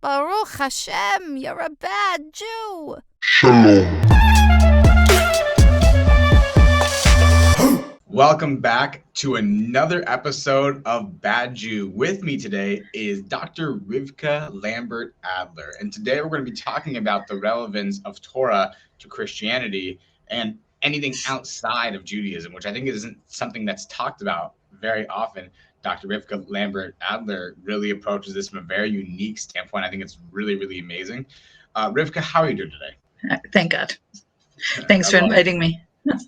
Baruch Hashem, you're a bad Jew. Shalom. Welcome back to another episode of Bad Jew. With me today is Dr. Rivkah Lambert Adler. And today we're going to be talking about the relevance of Torah to Christianity and anything outside of Judaism, which I think isn't something that's talked about very often. Dr. Rivkah Lambert Adler really approaches this from a very unique standpoint. I think it's really, really amazing. Rivkah, how are you doing today? Thank God. Thanks for inviting me.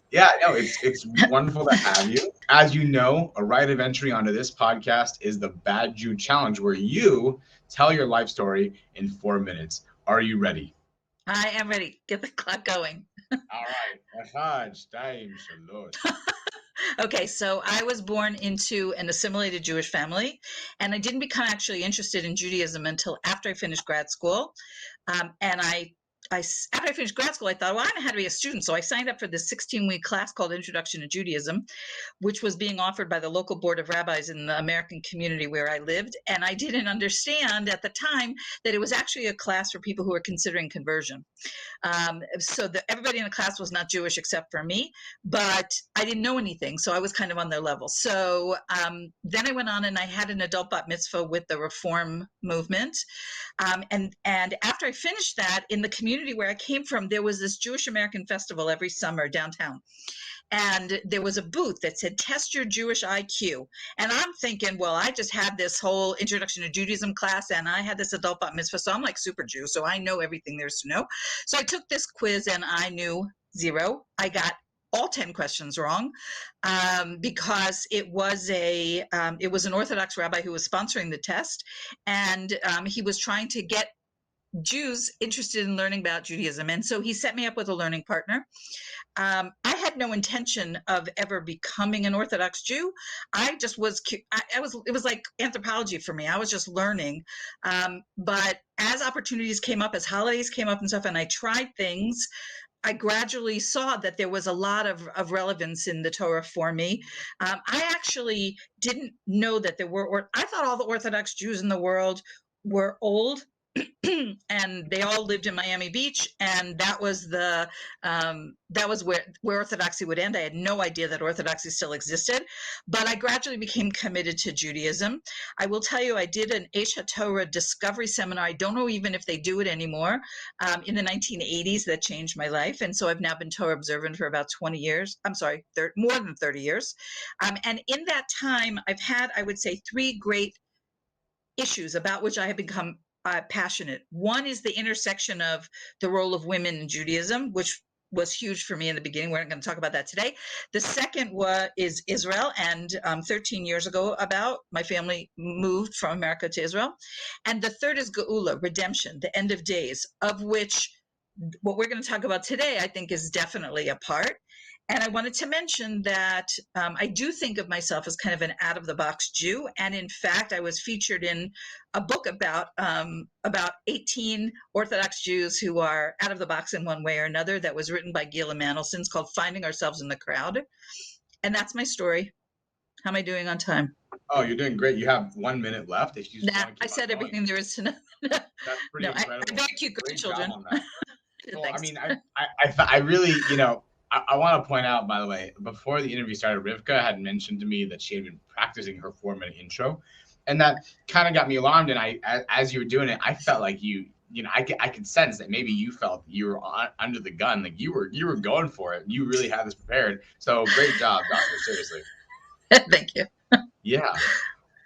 Yeah, no, it's wonderful to have you. As you know, a rite of entry onto this podcast is the Bad Jew Challenge, where you tell your life story in 4 minutes. Are you ready? I am ready. Get the clock going. All right. Okay, so I was born into an assimilated Jewish family, and I didn't become actually interested in Judaism until after I finished grad school. After I finished grad school, I thought, well, I know how to be a student. So I signed up for this 16-week class called Introduction to Judaism, which was being offered by the local board of rabbis in the American community where I lived. And I didn't understand at the time that it was actually a class for people who were considering conversion. Everybody in the class was not Jewish except for me, but I didn't know anything. So I was kind of on their level. So then I went on and I had an adult bat mitzvah with the Reform movement. And after I finished that, in the community where I came from, there was this Jewish American festival every summer downtown. And there was a booth that said, test your Jewish IQ. And I'm thinking, well, I just had this whole Introduction to Judaism class and I had this adult bat mitzvah. So I'm like super Jew. So I know everything there is to know. So I took this quiz and I knew 0. I got all 10 questions wrong because it was an Orthodox rabbi who was sponsoring the test. And he was trying to get Jews interested in learning about Judaism. And so he set me up with a learning partner. I had no intention of ever becoming an Orthodox Jew. I just was, it was like anthropology for me. I was just learning. But as opportunities came up, as holidays came up and stuff, and I tried things, I gradually saw that there was a lot of relevance in the Torah for me. I actually didn't know that there were, I thought all the Orthodox Jews in the world were old. And they all lived in Miami Beach, and that was where Orthodoxy would end. I had no idea that Orthodoxy still existed, but I gradually became committed to Judaism. I will tell you, I did an Eish HaTorah discovery seminar. I don't know even if they do it anymore. In the 1980s, that changed my life, and so I've now been Torah observant for about 20 years. I'm sorry, more than 30 years. And in that time, I've had, I would say, 3 great issues about which I have become passionate. One is the intersection of the role of women in Judaism, which was huge for me in the beginning. We're not going to talk about that today. The second is Israel, and 13 years ago my family moved from America to Israel. And the third is Geula, redemption, the end of days, of which what we're going to talk about today, I think, is definitely a part. And I wanted to mention that I do think of myself as kind of an out-of-the-box Jew. And in fact, I was featured in a book about 18 Orthodox Jews who are out of the box in one way or another that was written by Gila Mandelson. It's called Finding Ourselves in the Crowd. And that's my story. How am I doing on time? Oh, you're doing great. You have 1 minute left. If you I said everything there is to know. That's pretty incredible. I very cute grandchildren. Well, I mean, I really, I want to point out, by the way, before the interview started, Rivkah had mentioned to me that she had been practicing her 4-minute intro, and that kind of got me alarmed. And as you were doing it, I felt like I could sense that maybe you felt you were under the gun, like you were going for it. You really had this prepared. So great job, Doctor. Seriously. Thank you. Yeah.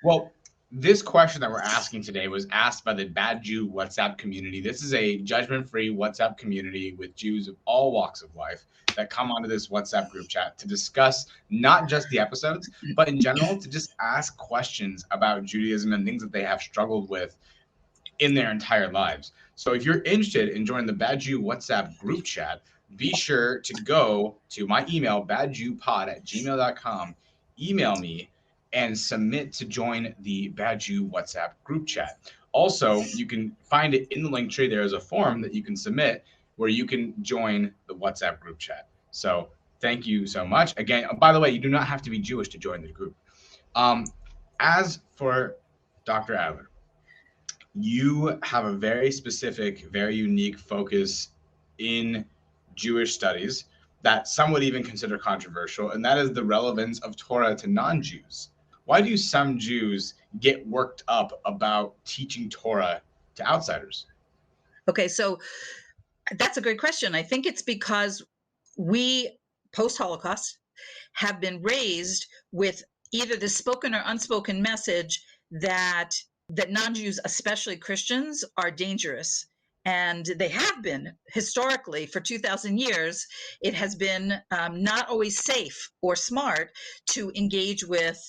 Well, this question that we're asking today was asked by the Bad Jew WhatsApp community. This is a judgment-free WhatsApp community with Jews of all walks of life that come onto this WhatsApp group chat to discuss not just the episodes, but in general to just ask questions about Judaism and things that they have struggled with in their entire lives. So if you're interested in joining the Bad Jew WhatsApp group chat, be sure to go to my email, badjewpod@gmail.com, email me, and submit to join the Bad Jew WhatsApp group chat. Also, you can find it in the link tree. There is a form that you can submit where you can join the WhatsApp group chat. So thank you so much. Again, by the way, you do not have to be Jewish to join the group. As for Dr. Adler, you have a very specific, very unique focus in Jewish studies that some would even consider controversial, and that is the relevance of Torah to non-Jews. Why do some Jews get worked up about teaching Torah to outsiders? Okay, so that's a great question. I think it's because we, post-Holocaust, have been raised with either the spoken or unspoken message that non-Jews, especially Christians, are dangerous. And they have been historically for 2,000 years. It has been not always safe or smart to engage with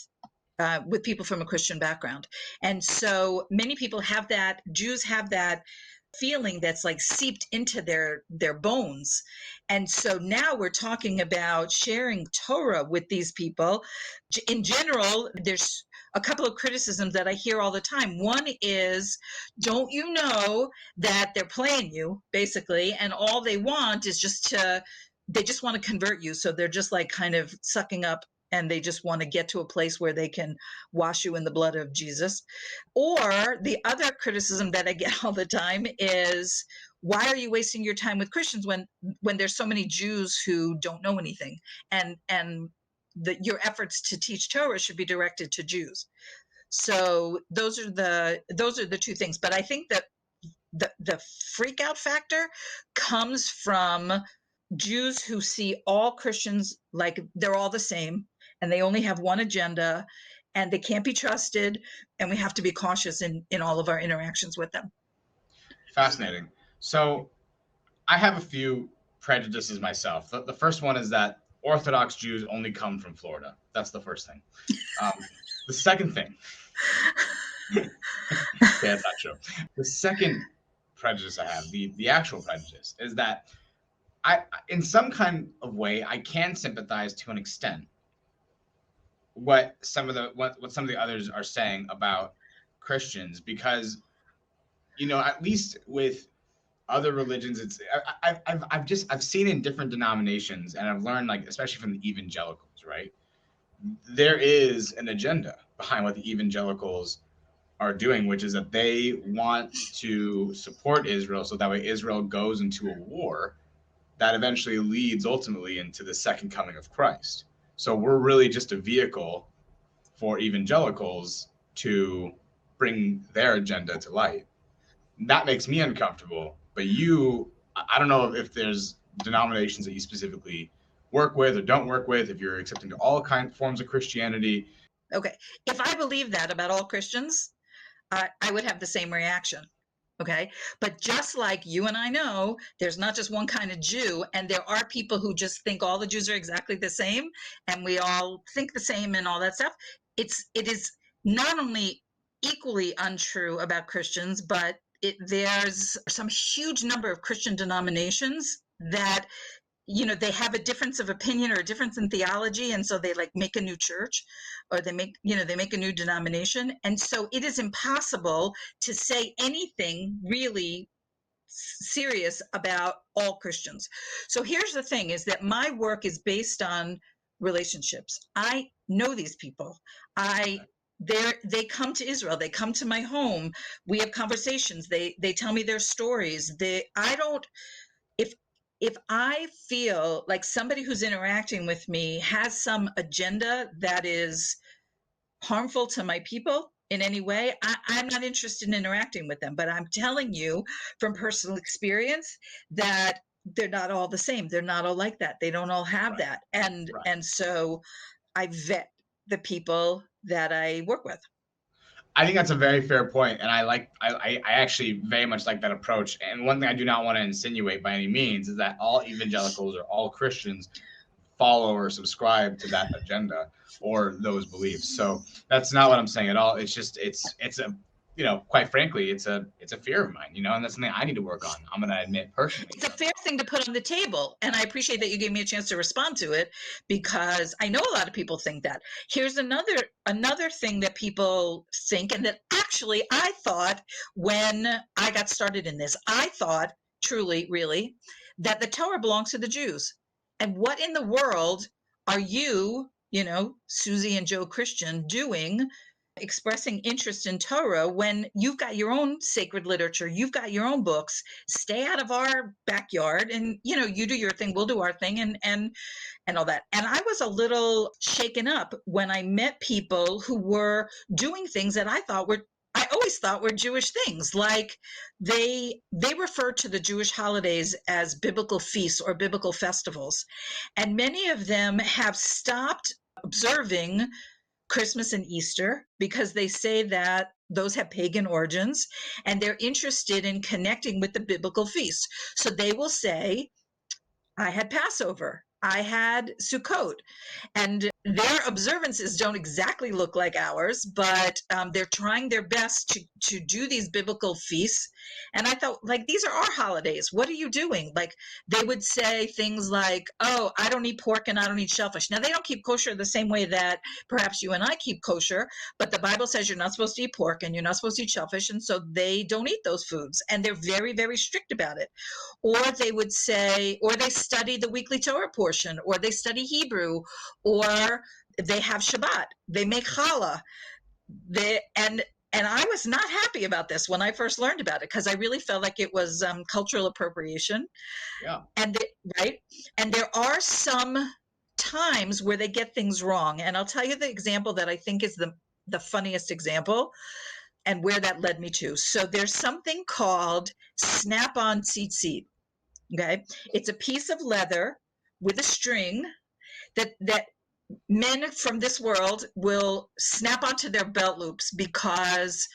people from a Christian background. And so many people have that, Jews have that feeling that's like seeped into their bones. And so now we're talking about sharing Torah with these people. In general, there's a couple of criticisms that I hear all the time. One is, don't you know that they're playing you, basically, and all they want is they just want to convert you. So they're just like kind of sucking up, and they just want to get to a place where they can wash you in the blood of Jesus. Or the other criticism that I get all the time is, why are you wasting your time with Christians when there's so many Jews who don't know anything, and your efforts to teach Torah should be directed to Jews. So those are the two things. But I think that the freak out factor comes from Jews who see all Christians like they're all the same, and they only have one agenda, and they can't be trusted, and we have to be cautious in all of our interactions with them. Fascinating. So I have a few prejudices myself. The first one is that Orthodox Jews only come from Florida. That's the first thing. The second thing, okay, that's not true. The second prejudice I have, the actual prejudice, is that in some kind of way, I can sympathize to an extent what some of the others are saying about Christians, because, at least with other religions, it's I've seen in different denominations, and I've learned, like, especially from the evangelicals, right? There is an agenda behind what the evangelicals are doing, which is that they want to support Israel so that way Israel goes into a war that eventually leads ultimately into the second coming of Christ. So we're really just a vehicle for evangelicals to bring their agenda to light. That makes me uncomfortable. But I don't know if there's denominations that you specifically work with or don't work with, if you're accepting to all forms of Christianity. Okay. If I believe that about all Christians, I would have the same reaction. Okay. But just like you and I know, there's not just one kind of Jew, and there are people who just think all the Jews are exactly the same, and we all think the same and all that stuff. It is not only equally untrue about Christians, but there's some huge number of Christian denominations that, they have a difference of opinion or a difference in theology, and so they like make a new church, or they make a new denomination. And so it is impossible to say anything really serious about all Christians. So here's the thing, is that my work is based on relationships. I know these people. They come to Israel, they come to my home, we have conversations, they tell me their stories. If I feel like somebody who's interacting with me has some agenda that is harmful to my people in any way, I'm not interested in interacting with them. But I'm telling you from personal experience that they're not all the same. They're not all like that. They don't all have that. And so I vet the people that I work with. I think that's a very fair point, and I actually very much like that approach. And one thing I do not want to insinuate by any means is that all evangelicals or all Christians follow or subscribe to that agenda or those beliefs. So that's not what I'm saying at all. It's just it's a quite frankly, it's a fear of mine, and that's something I need to work on. I'm going to admit personally. It's a fair thing to put on the table, and I appreciate that you gave me a chance to respond to it, because I know a lot of people think that. Here's another thing that people think, and that actually I thought when I got started in this, I thought truly, really, that the Torah belongs to the Jews. And what in the world are you, Susie and Joe Christian, doing expressing interest in Torah when you've got your own sacred literature, you've got your own books. Stay out of our backyard, and you do your thing, we'll do our thing, and all that. And I was a little shaken up when I met people who were doing things that I always thought were Jewish things. Like they refer to the Jewish holidays as biblical feasts or biblical festivals. And many of them have stopped observing Christmas and Easter because they say that those have pagan origins, and they're interested in connecting with the biblical feasts. So they will say, I had Passover, I had Sukkot, and their observances don't exactly look like ours, but they're trying their best to do these biblical feasts. And I thought, like, these are our holidays. What are you doing? Like, they would say things like, oh, I don't eat pork and I don't eat shellfish. Now, they don't keep kosher the same way that perhaps you and I keep kosher, but the Bible says you're not supposed to eat pork and you're not supposed to eat shellfish. And so they don't eat those foods. And they're very, very strict about it. Or they would say, or they study the weekly Torah portion, or they study Hebrew, or they have Shabbat, they make challah. And I was not happy about this when I first learned about it, because I really felt like it was cultural appropriation. Yeah. Right. And there are some times where they get things wrong. And I'll tell you the example that I think is the funniest example and where that led me to. So there's something called snap-on tzitzit. Okay. It's a piece of leather with a string that men from this world will snap onto their belt loops because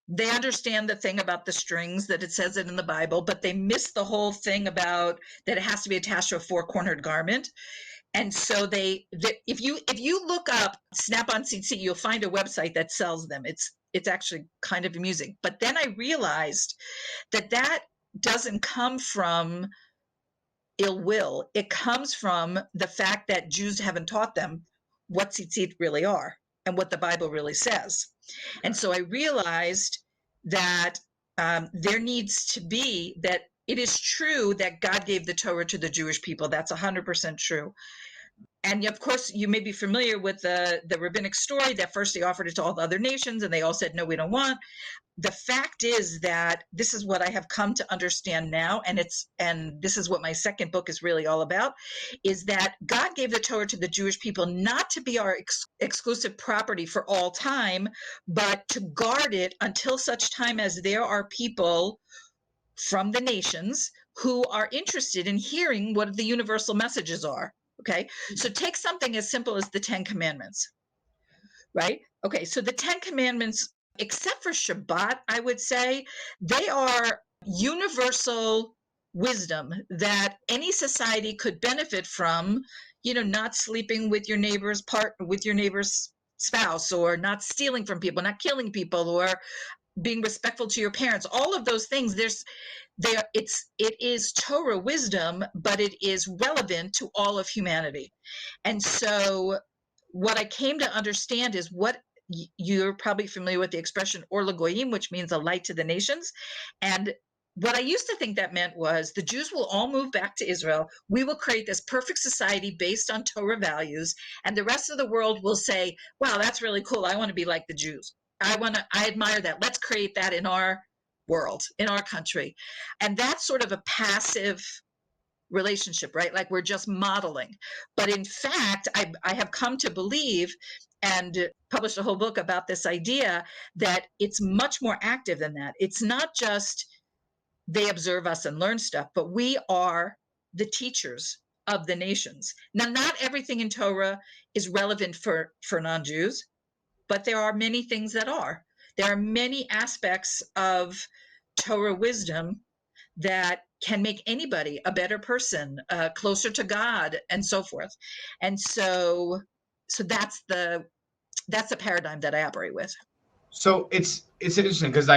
they understand the thing about the strings, that it says it in the Bible, but they miss the whole thing about that it has to be attached to a four-cornered garment. And so if you look up snap-on tzitzit, you'll find a website that sells them. It's actually kind of amusing. But then I realized that doesn't come from ill will. It comes from the fact that Jews haven't taught them what tzitzit really are and what the Bible really says. And so I realized that there needs to be, that it is true that God gave the Torah to the Jewish people. That's 100% true. And of course, you may be familiar with the rabbinic story that first they offered it to all the other nations and they all said, no, we don't want. The fact is that this is what I have come to understand now, and this is what my second book is really all about, is that God gave the Torah to the Jewish people not to be our exclusive property for all time, but to guard it until such time as there are people from the nations who are interested in hearing what the universal messages are. Okay, so take something as simple as the 10 Commandments, right? Okay, so the 10 Commandments, except for Shabbat, I would say, they are universal wisdom that any society could benefit from, not sleeping with your neighbor's spouse, or not stealing from people, not killing people, or being respectful to your parents. All of those things, it is Torah wisdom, but it is relevant to all of humanity. And so what I came to understand is what you're probably familiar with the expression Or LaGoyim, which means a light to the nations. And what I used to think that meant was the Jews will all move back to Israel. We will create this perfect society based on Torah values. And the rest of the world will say, wow, that's really cool. I want to be like the Jews. I admire that. Let's create that in our world, in our country. And that's sort of a passive relationship, right? Like we're just modeling. But in fact, I have come to believe and published a whole book about this idea that it's much more active than that. It's not just they observe us and learn stuff, but we are the teachers of the nations. Now, not everything in Torah is relevant for non-Jews, but there are many things that are. There are many aspects of Torah wisdom that can make anybody a better person, closer to God, and so forth. And so that's the paradigm that I operate with. So it's interesting because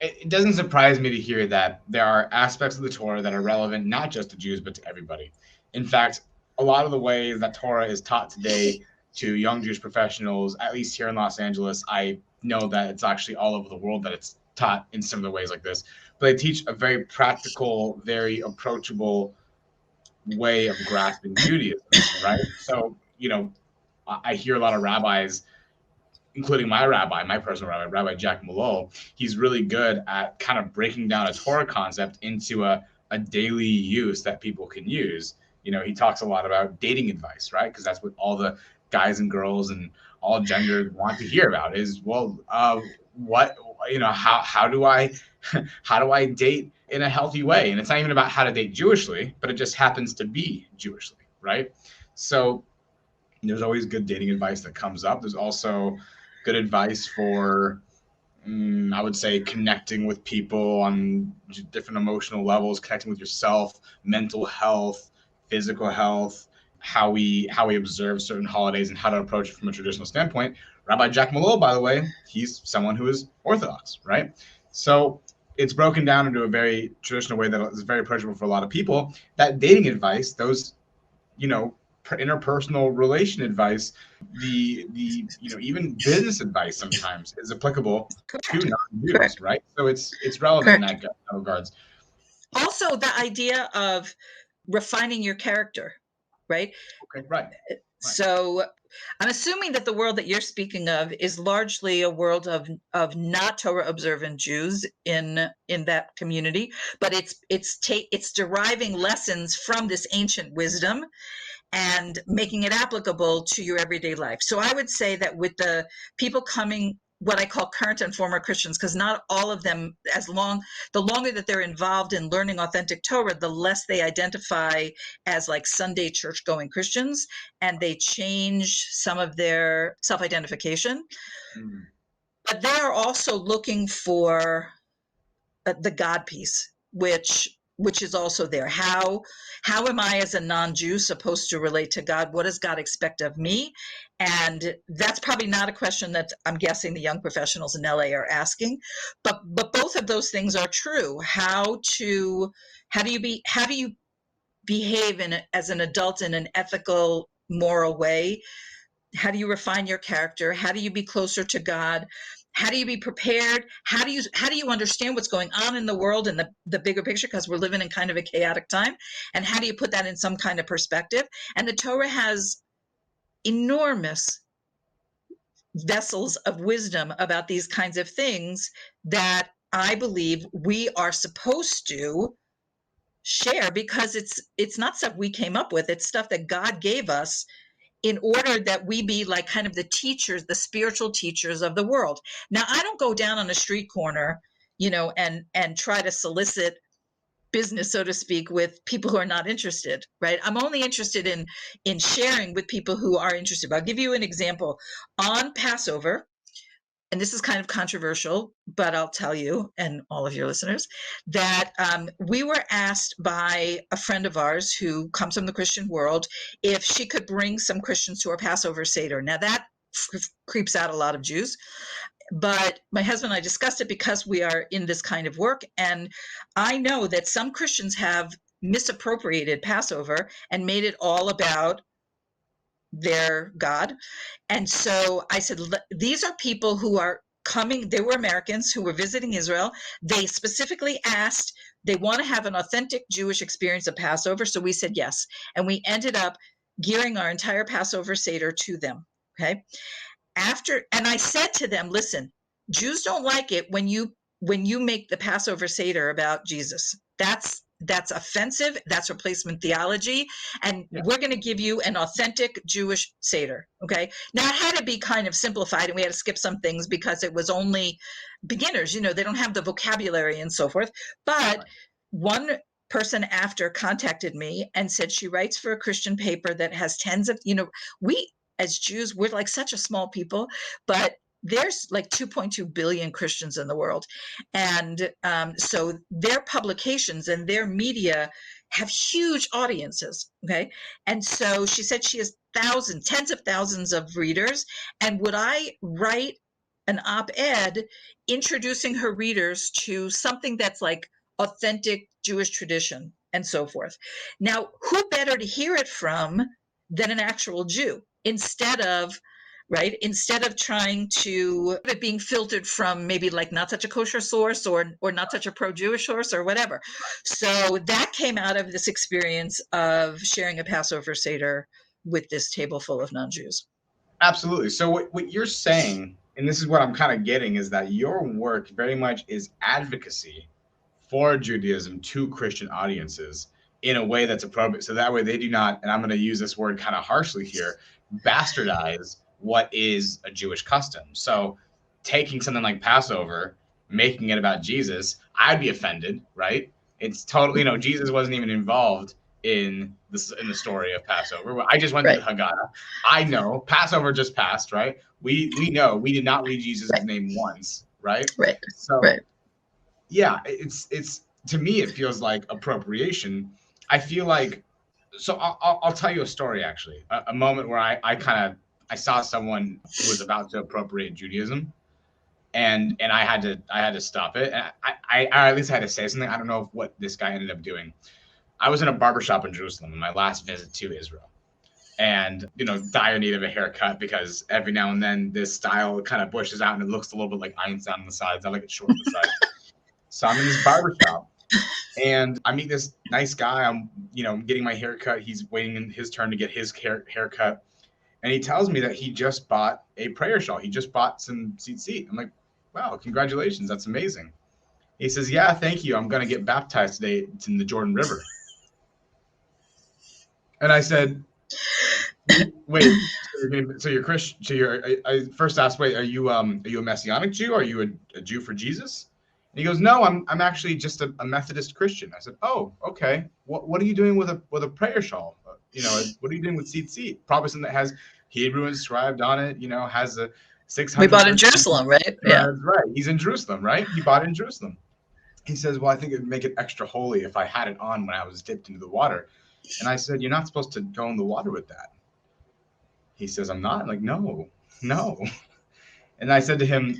it doesn't surprise me to hear that there are aspects of the Torah that are relevant not just to Jews but to everybody. In fact, a lot of the ways that Torah is taught today to young Jewish professionals, at least here in Los Angeles, I know that it's actually all over the world that it's taught in similar ways like this. But they teach a very practical, very approachable way of grasping Judaism, right? So, I hear a lot of rabbis, including my rabbi, my personal rabbi, Rabbi Jack Malol, he's really good at kind of breaking down a Torah concept into a daily use that people can use. He talks a lot about dating advice, right? Because that's what all the guys and girls and all genders want to hear about is, well, how do I how do I date in a healthy way? And it's not even about how to date Jewishly, but it just happens to be Jewishly, right? So there's always good dating advice that comes up. There's also good advice for, I would say, connecting with people on different emotional levels, connecting with yourself, mental health, physical health, how we observe certain holidays and how to approach it from a traditional standpoint. Rabbi Jack Malol, by the way, he's someone who is Orthodox, right? So it's broken down into a very traditional way that is very approachable for a lot of people. That dating advice, those, interpersonal relation advice, the even business advice sometimes is applicable to non-Jews, right? So it's relevant in that regards. Also, the idea of refining your character, right? Okay, right. So I'm assuming that the world that you're speaking of is largely a world of not Torah observant Jews in that community, but it's deriving lessons from this ancient wisdom and making it applicable to your everyday life. So I would say that with the people coming, what I call current and former Christians, because not all of them, the longer that they're involved in learning authentic Torah, the less they identify as like Sunday church going Christians, and they change some of their self-identification. Mm-hmm. But they are also looking for the God piece, which is also there. How am I as a non-Jew supposed to relate to God? What does God expect of me? And that's probably not a question that I'm guessing the young professionals in LA are asking, but both of those things are true. How do you behave as an adult in an ethical, moral way? How do you refine your character? How do you be closer to God? How do you be prepared? How do you understand what's going on in the world and the bigger picture, because we're living in kind of a chaotic time? And how do you put that in some kind of perspective? And the Torah has enormous vessels of wisdom about these kinds of things that I believe we are supposed to share, because it's not stuff we came up with. It's stuff that God gave us in order that we be like kind of the teachers, the spiritual teachers of the world. Now, I don't go down on a street corner, and try to solicit business, so to speak, with people who are not interested, right? I'm only interested in sharing with people who are interested. I'll give you an example. On Passover, and this is kind of controversial, but I'll tell you and all of your listeners that we were asked by a friend of ours who comes from the Christian world if she could bring some Christians to our Passover Seder. Now that creeps out a lot of Jews, but my husband and I discussed it because we are in this kind of work. And I know that some Christians have misappropriated Passover and made it all about their God. And so I said, these are people who are coming. They were Americans who were visiting Israel. They specifically asked, they want to have an authentic Jewish experience of Passover. So we said yes. And we ended up gearing our entire Passover Seder to them. Okay. And I said to them, listen, Jews don't like it when you make the Passover Seder about Jesus. That's offensive. That's replacement theology. And we're going to give you an authentic Jewish Seder. Okay. Now it had to be kind of simplified, and we had to skip some things because it was only beginners, they don't have the vocabulary and so forth. But one person after contacted me and said she writes for a Christian paper that has tens of, we as Jews, we're like such a small people, but there's like 2.2 billion Christians in the world. And so their publications and their media have huge audiences. Okay. And so she said she has tens of thousands of readers. And would I write an op-ed introducing her readers to something that's like authentic Jewish tradition and so forth? Now, who better to hear it from than an actual Jew? Instead of trying to it being filtered from maybe like not such a kosher source or not such a pro-Jewish source or whatever. So that came out of this experience of sharing a Passover Seder with this table full of non-Jews. Absolutely. So what you're saying and this is what I'm kind of getting, is that your work very much is advocacy for Judaism to Christian audiences in a way that's appropriate. So that way they do not, and I'm going to use this word kind of harshly here, bastardize what is a Jewish custom. So taking something like Passover, making it about Jesus, I'd be offended, right? It's totally, Jesus wasn't even involved in the story of Passover. I just went to the Haggadah. I know Passover just passed, right? We know we did not read Jesus' name once, right? Right. So yeah, it's to me it feels like appropriation. I feel like, so I'll tell you a story actually. A moment where I saw someone who was about to appropriate Judaism, and I had to stop it. And I at least had to say something. I don't know what this guy ended up doing. I was in a barbershop in Jerusalem on my last visit to Israel. And, dire need of a haircut, because every now and then this style kind of bushes out and it looks a little bit like Einstein on the sides. I like it short on the sides. So I'm in this barbershop and I meet this nice guy. I'm getting my haircut. He's waiting his turn to get his haircut. And he tells me that he just bought a prayer shawl. He just bought some tzitzit. I'm like, wow, congratulations. That's amazing. He says, yeah, thank you. I'm going to get baptized today. It's in the Jordan River. And I said, wait, so you're Christian? So I first asked, wait, are you a Messianic Jew? Are you a Jew for Jesus? And he goes, no, I'm actually just a Methodist Christian. I said, oh, okay. What are you doing with a prayer shawl? What are you doing with tzitzit? Probably something that has Hebrew inscribed on it. Has a 600. We bought in Jerusalem, right? Yeah, right. He's in Jerusalem, right? He bought it in Jerusalem. He says, well, I think it'd make it extra holy if I had it on when I was dipped into the water. And I said, you're not supposed to go in the water with that. He says, I'm not. I'm like, no. And I said to him,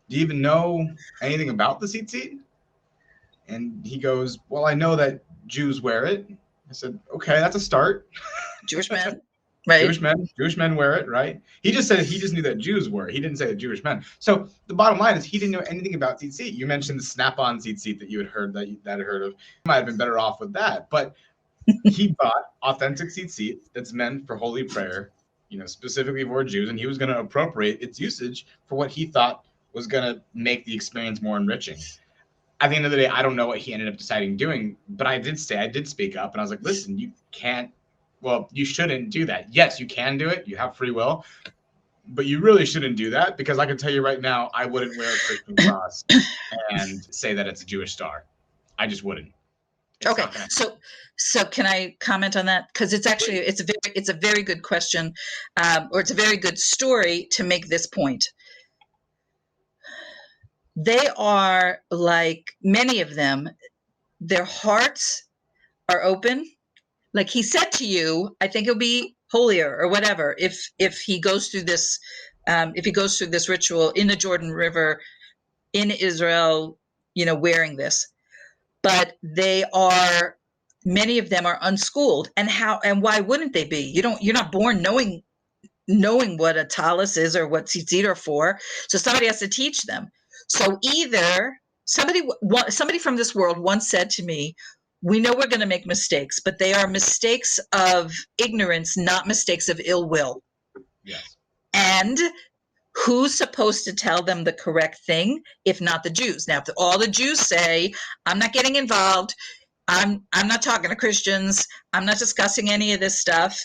do you even know anything about the tzitzit? And he goes, well, I know that Jews wear it. I said, okay, that's a start. Jewish men, right? Jewish men wear it, right? He just said he just knew that Jews wore it. He didn't say that Jewish men. So the bottom line is he didn't know anything about tzitzit. You mentioned the snap-on tzitzit that you had heard that had heard of. You might have been better off with that, but he bought authentic tzitzit that's meant for holy prayer, specifically for Jews, and he was going to appropriate its usage for what he thought was going to make the experience more enriching. At the end of the day, I don't know what he ended up deciding doing, but I did speak up, and I was like, listen, you shouldn't do that. Yes, you can do it. You have free will, but you really shouldn't do that, because I can tell you right now, I wouldn't wear a Christian cross and say that it's a Jewish star. I just wouldn't. Okay, so can I comment on that? Because it's actually it's a very good question, or it's a very good story to make this point. They are, like many of them, their hearts are open. Like he said to you, I think it'll be holier or whatever if he goes through this ritual in the Jordan River in Israel, wearing this. But many of them are unschooled, and why wouldn't they be? You're not born knowing what a tallis is or what tzitzit are for. So somebody has to teach them. So either somebody from this world once said to me, we know we're going to make mistakes, but they are mistakes of ignorance, not mistakes of ill will. Yes. And who's supposed to tell them the correct thing if not the Jews? Now, if all the Jews say, I'm not getting involved, I'm not talking to Christians, I'm not discussing any of this stuff,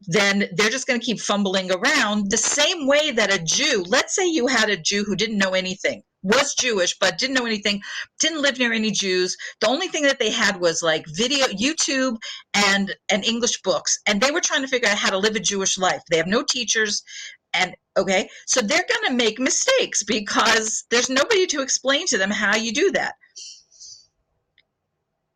then they're just going to keep fumbling around the same way that a Jew, let's say you had a Jew who didn't know anything, was Jewish, but didn't know anything, didn't live near any Jews. The only thing that they had was like video, YouTube, and English books. And they were trying to figure out how to live a Jewish life. They have no teachers. And okay, so they're going to make mistakes because there's nobody to explain to them how you do that.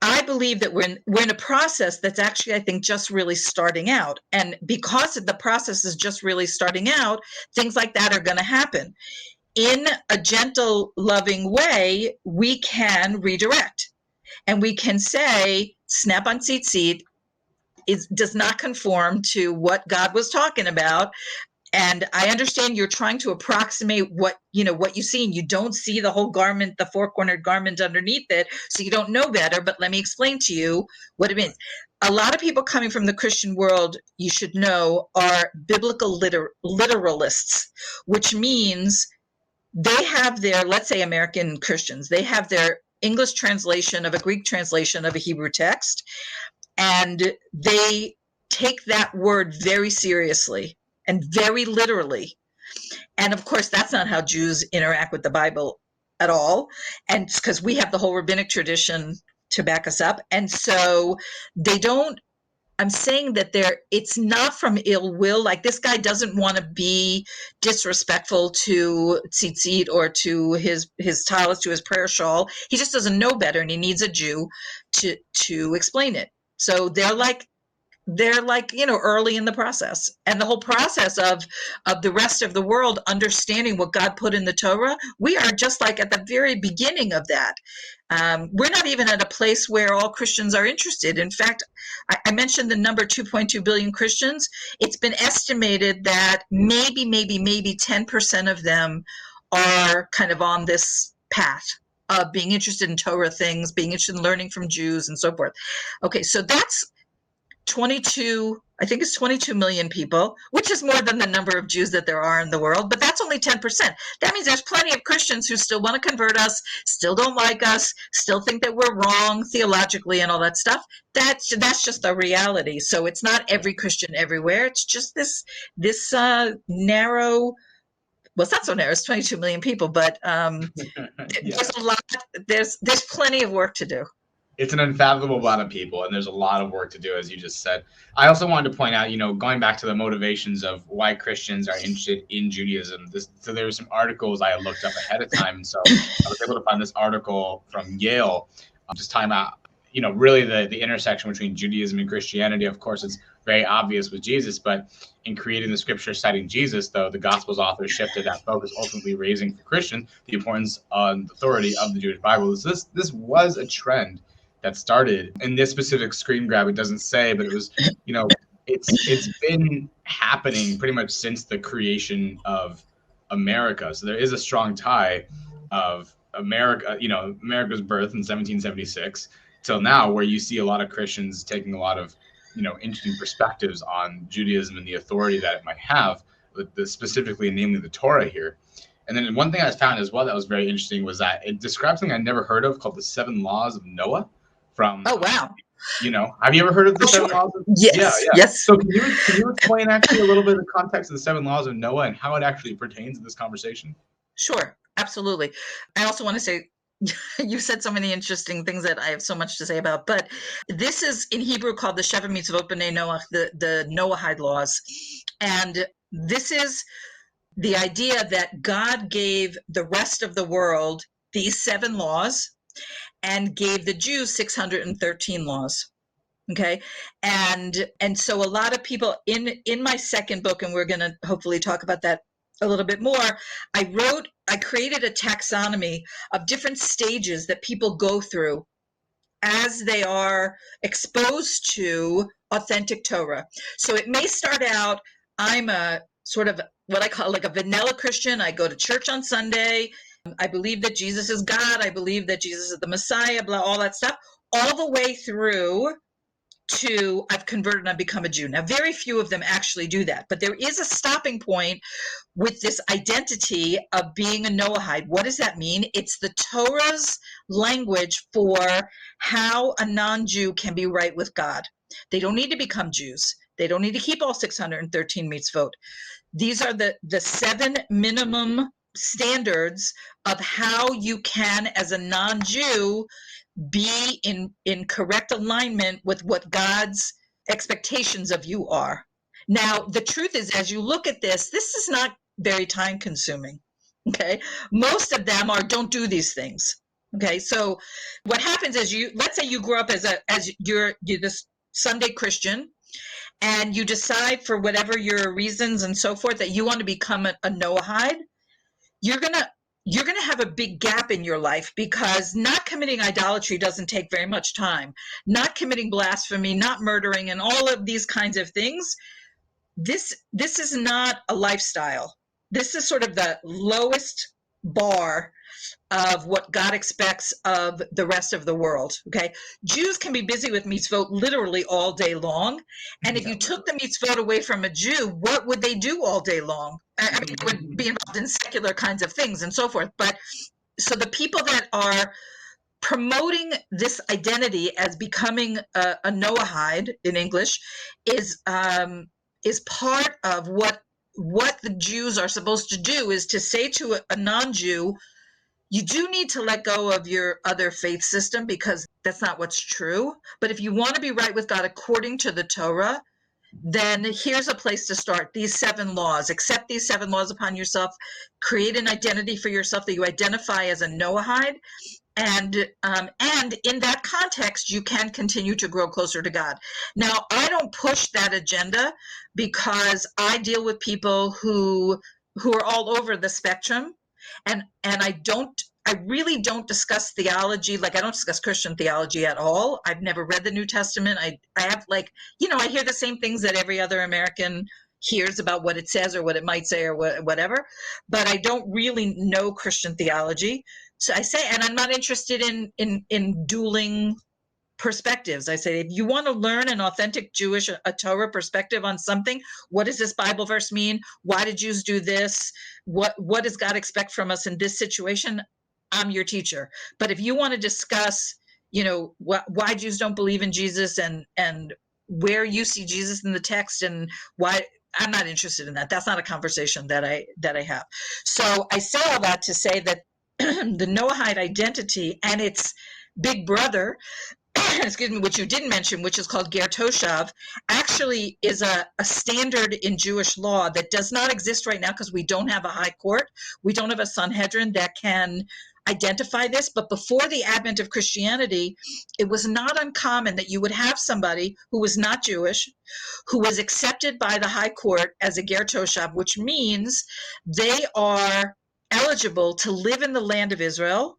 I believe that we're in a process that's actually, I think, just really starting out. And because the process is just really starting out, things like that are going to happen. In a gentle, loving way, we can redirect. And we can say, snap-on tzitzit does not conform to what God was talking about. And I understand you're trying to approximate what you see, and you don't see the whole garment, the four-cornered garment underneath it, so you don't know better. But let me explain to you what it means. a lot of people coming from the Christian world, you should know, are biblical literalists, which means they have their, let's say American Christians, they have their English translation of a Greek translation of a Hebrew text, and they take that word very seriously and very literally. And of course, that's not how Jews interact with the Bible at all. And because we have the whole rabbinic tradition to back us up. And so they don't, I'm saying that it's not from ill will. Like, this guy doesn't want to be disrespectful to tzitzit or to his talis, to his prayer shawl. He just doesn't know better, and he needs a Jew to explain it. So they're like, early in the process, and the whole process of the rest of the world understanding what God put in the Torah. We are just like at the very beginning of that. We're not even at a place where all Christians are interested. In fact, I mentioned the number 2.2 billion Christians. It's been estimated that maybe 10% of them are kind of on this path of being interested in Torah things, being interested in learning from Jews and so forth. Okay, so that's 22 million people, which is more than the number of Jews that there are in the world, but that's only 10%. That means there's plenty of Christians who still want to convert us, still don't like us, still think that we're wrong theologically and all that stuff. That's just the reality. So it's not every Christian everywhere. It's just this narrow, well, it's not so narrow, it's 22 million people, but there's a lot, there's plenty of work to do. It's an unfathomable amount of people, and there's a lot of work to do, as you just said. I also wanted to point out, going back to the motivations of why Christians are interested in Judaism. So there were some articles I had looked up ahead of time, and so I was able to find this article from Yale, just talking about, really the intersection between Judaism and Christianity. Of course, it's very obvious with Jesus, but in creating the scripture citing Jesus, though, the Gospels authors shifted that focus, ultimately raising for Christians the importance and authority of the Jewish Bible. This was a trend that started in this specific screen grab. It doesn't say, but it was, it's been happening pretty much since the creation of America. So there is a strong tie of America, America's birth in 1776 till now, where you see a lot of Christians taking a lot of, interesting perspectives on Judaism and the authority that it might have, specifically, namely the Torah here. And then one thing I found as well that was very interesting was that it describes something I never heard of called the 7 Laws of Noah. Oh, wow. Have you ever heard of the 7 Laws? Yes. Yeah. Yes. So can you explain actually a little bit of the context of the 7 Laws of Noah and how it actually pertains to this conversation? Sure. Absolutely. I also want to say, you said so many interesting things that I have so much to say about, but this is in Hebrew called the Sheva Mitzvot B'nai Noach, the Noahide laws. And this is the idea that God gave the rest of the world these 7 laws and gave the Jews 613 laws. Okay. And so a lot of people in my second book, and we're going to hopefully talk about that a little bit more, I created a taxonomy of different stages that people go through as they are exposed to authentic Torah. So it may start out, I'm a sort of what I call like a vanilla Christian. I go to church on Sunday. I believe that Jesus is God. I believe that Jesus is the Messiah, blah, all that stuff, all the way through to I've converted and I've become a Jew. Now, very few of them actually do that, but there is a stopping point with this identity of being a Noahide. What does that mean? It's the Torah's language for how a non-Jew can be right with God. They don't need to become Jews. They don't need to keep all 613 mitzvot. These are the 7 minimum standards of how you can, as a non-Jew, be in correct alignment with what God's expectations of you are. Now, the truth is, as you look at this is not very time consuming. Okay. Most of them don't do these things. Okay. So what happens is let's say you grew up as you're this Sunday Christian, and you decide for whatever your reasons and so forth that you want to become a Noahide. You're going to have a big gap in your life, because not committing idolatry doesn't take very much time. Not committing blasphemy, not murdering, and all of these kinds of things. This is not a lifestyle. This is sort of the lowest bar of what God expects of the rest of the world. Okay, Jews can be busy with mitzvot literally all day long, and if you took the mitzvot away from a Jew, what would they do all day long? I mean, they would be involved in secular kinds of things and so forth. But so the people that are promoting this identity as becoming a Noahide in English is part of what the Jews are supposed to do, is to say to a non-Jew, you do need to let go of your other faith system because that's not what's true. But if you want to be right with God according to the Torah, then here's a place to start. These 7 laws. Accept these 7 laws upon yourself. Create an identity for yourself that you identify as a Noahide. And in that context, you can continue to grow closer to God. Now, I don't push that agenda because I deal with people who are all over the spectrum. And I really don't discuss theology. Like, I don't discuss Christian theology at all. I've never read the New Testament. I have, like, I hear the same things that every other American hears about what it says or what it might say or whatever, but I don't really know Christian theology. So I say, and I'm not interested in dueling perspectives. I say, if you want to learn an authentic Jewish, a Torah perspective on something, what does this Bible verse mean? Why did Jews do this? What does God expect from us in this situation? I'm your teacher. But if you want to discuss, why Jews don't believe in Jesus and where you see Jesus in the text and why, I'm not interested in that. That's not a conversation that I have. So I say all that to say that the Noahide identity and its big brother, excuse me, which you didn't mention, which is called Ger Toshav, actually is a standard in Jewish law that does not exist right now because we don't have a high court. We don't have a Sanhedrin that can identify this. But before the advent of Christianity, it was not uncommon that you would have somebody who was not Jewish, who was accepted by the high court as a Ger Toshav, which means they are eligible to live in the land of Israel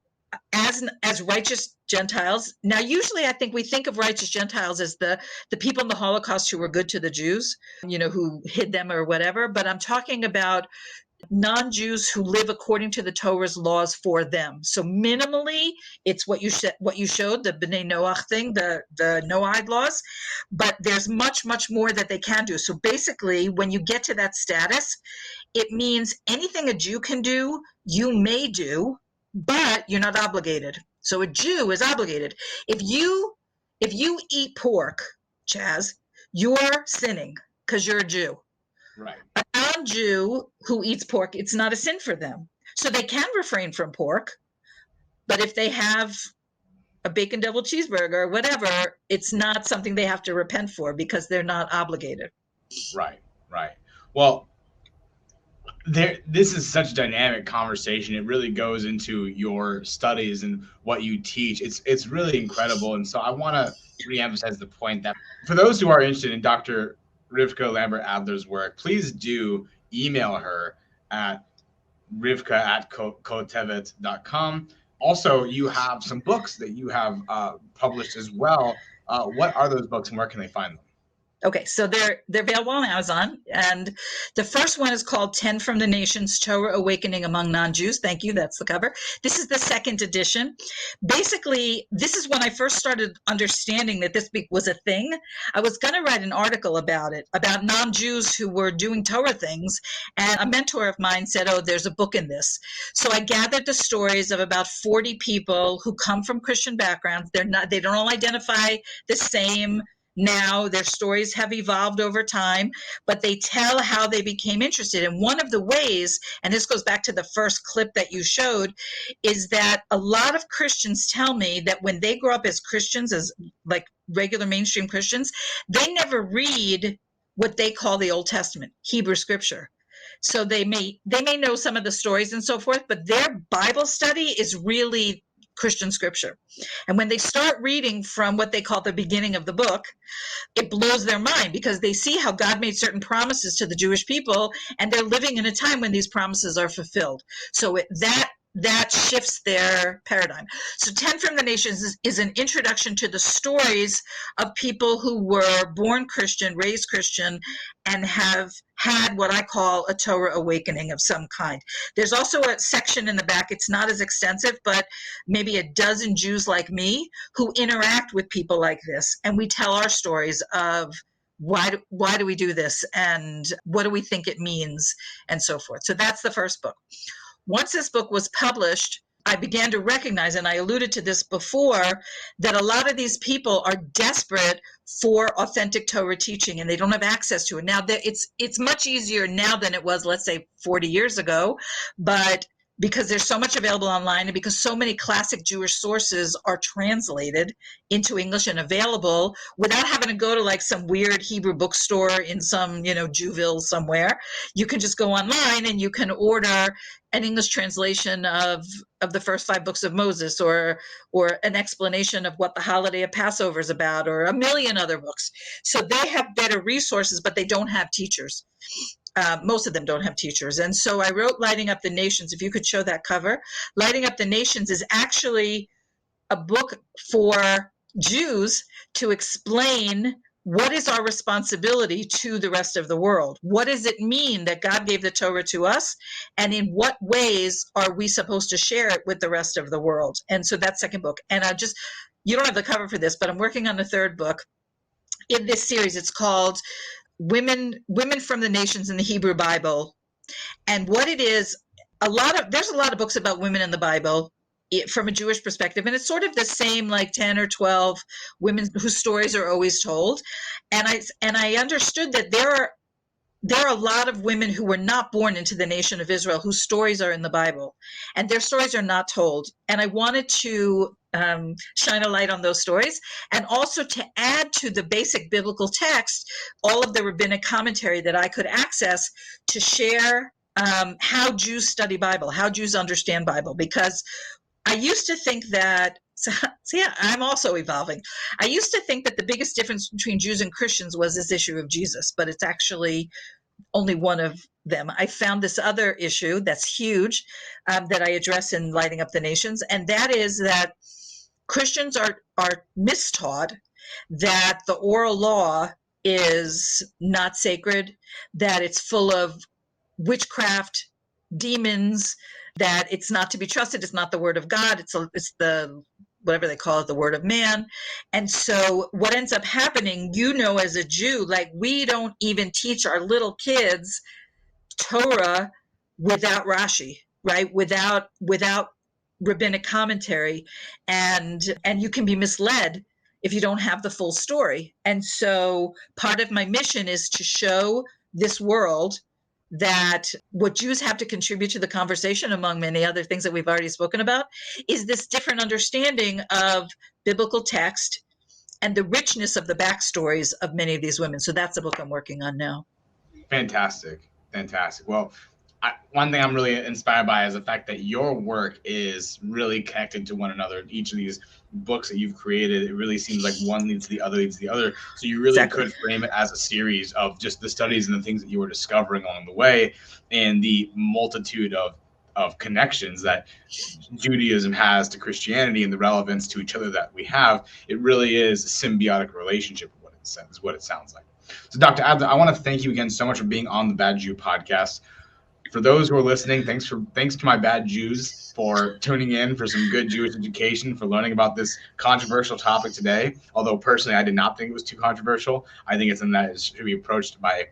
as righteous Gentiles. Now, usually I think we think of righteous Gentiles as the people in the Holocaust who were good to the Jews, who hid them or whatever. But I'm talking about non-Jews who live according to the Torah's laws for them. So minimally, it's what you showed, the B'nai Noach thing, the Noahide laws, but there's much, much more that they can do. So basically, when you get to that status, it means anything a Jew can do, you may do, but you're not obligated. So a Jew is obligated. If you eat pork, Chaz, you're sinning because you're a Jew. Right. A non-Jew who eats pork, it's not a sin for them. So they can refrain from pork, but if they have a bacon double cheeseburger or whatever, it's not something they have to repent for because they're not obligated. Right. Well, this is such a dynamic conversation. It really goes into your studies and what you teach. It's really incredible. And so I want to reemphasize the point that for those who are interested in Dr. Rivkah Lambert Adler's work, please do email her at rivkah@kotevet.com. Also, you have some books that you have published as well. What are those books and where can they find them? Okay, so they're available on Amazon, and the first one is called 10 from the Nations, Torah Awakening Among Non-Jews. Thank you, that's the cover. This is the second edition. Basically, this is when I first started understanding that this was a thing. I was going to write an article about it, about non-Jews who were doing Torah things, and a mentor of mine said, oh, there's a book in this. So I gathered the stories of about 40 people who come from Christian backgrounds. They don't all identify the same. Now their stories have evolved over time, but they tell how they became interested. And one of the ways, and this goes back to the first clip that you showed, is that a lot of Christians tell me that when they grow up as Christians, as like regular mainstream Christians, they never read what they call the Old Testament, Hebrew scripture. So they may know some of the stories and so forth, but their Bible study is really Christian scripture. And when they start reading from what they call the beginning of the book, it blows their mind because they see how God made certain promises to the Jewish people, and they're living in a time when these promises are fulfilled. So that that shifts their paradigm. So 10 from the Nations is an introduction to the stories of people who were born Christian, raised Christian, and have had what I call a Torah awakening of some kind. There's also a section in the back, it's not as extensive, but maybe a dozen Jews like me who interact with people like this. And we tell our stories of why do we do this, and what do we think it means, and so forth. So that's the first book. Once this book was published, I began to recognize, and I alluded to this before, that a lot of these people are desperate for authentic Torah teaching, and they don't have access to it. Now, it's much easier now than it was, let's say, 40 years ago, but because there's so much available online, and because so many classic Jewish sources are translated into English and available without having to go to like some weird Hebrew bookstore in some, Jewville somewhere, you can just go online and you can order an English translation of the first 5 books of Moses, or an explanation of what the holiday of Passover is about, or a million other books. So they have better resources, but they don't have teachers. Most of them don't have teachers. And so I wrote Lighting Up the Nations. If you could show that cover. Lighting Up the Nations is actually a book for Jews to explain what is our responsibility to the rest of the world. What does it mean that God gave the Torah to us? And in what ways are we supposed to share it with the rest of the world? And so that's second book. And you don't have the cover for this, but I'm working on the third book in this series. It's called Women from the Nations in the Hebrew Bible. And what it is, there's a lot of books about women in the Bible from a Jewish perspective, and it's sort of the same, like 10 or 12 women whose stories are always told. And I understood that there are a lot of women who were not born into the nation of Israel whose stories are in the Bible, and their stories are not told. And I wanted to shine a light on those stories, and also to add to the basic biblical text all of the rabbinic commentary that I could access to share how Jews study Bible, how Jews understand Bible. Because I used to think that, so yeah, I'm also evolving. I used to think that the biggest difference between Jews and Christians was this issue of Jesus, but it's actually only one of them. I found this other issue that's huge that I address in Lighting Up the Nations, and that is that Christians are mistaught that the oral law is not sacred, that it's full of witchcraft, demons, that it's not to be trusted, it's not the word of God, it's the whatever they call it, the word of man. And so what ends up happening, as a Jew, like, we don't even teach our little kids Torah without Rashi, right? Without rabbinic commentary, and you can be misled if you don't have the full story. And so part of my mission is to show this world that what Jews have to contribute to the conversation, among many other things that we've already spoken about, is this different understanding of biblical text and the richness of the backstories of many of these women. So that's the book I'm working on now. Fantastic. Well, one thing I'm really inspired by is the fact that your work is really connected to one another. Each of these books that you've created, it really seems like one leads to the other. So you really could frame it as a series of just the studies and the things that you were discovering along the way, and the multitude of connections that Judaism has to Christianity and the relevance to each other that we have. It really is a symbiotic relationship, is what it sounds like. So Dr. Adler, I want to thank you again so much for being on the Bad Jew podcast. For those who are listening, thanks to my bad Jews for tuning in for some good Jewish education, for learning about this controversial topic today. Although personally, I did not think it was too controversial. I think it's something that should be approached by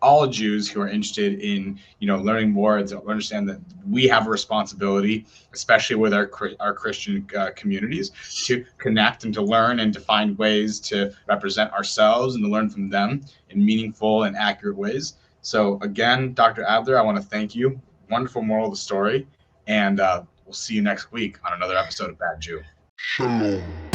all Jews who are interested in, learning more, and to understand that we have a responsibility, especially with our Christian communities, to connect and to learn and to find ways to represent ourselves and to learn from them in meaningful and accurate ways. So again, Dr. Adler, I want to thank you. Wonderful moral of the story. And we'll see you next week on another episode of Bad Jew. Shalom.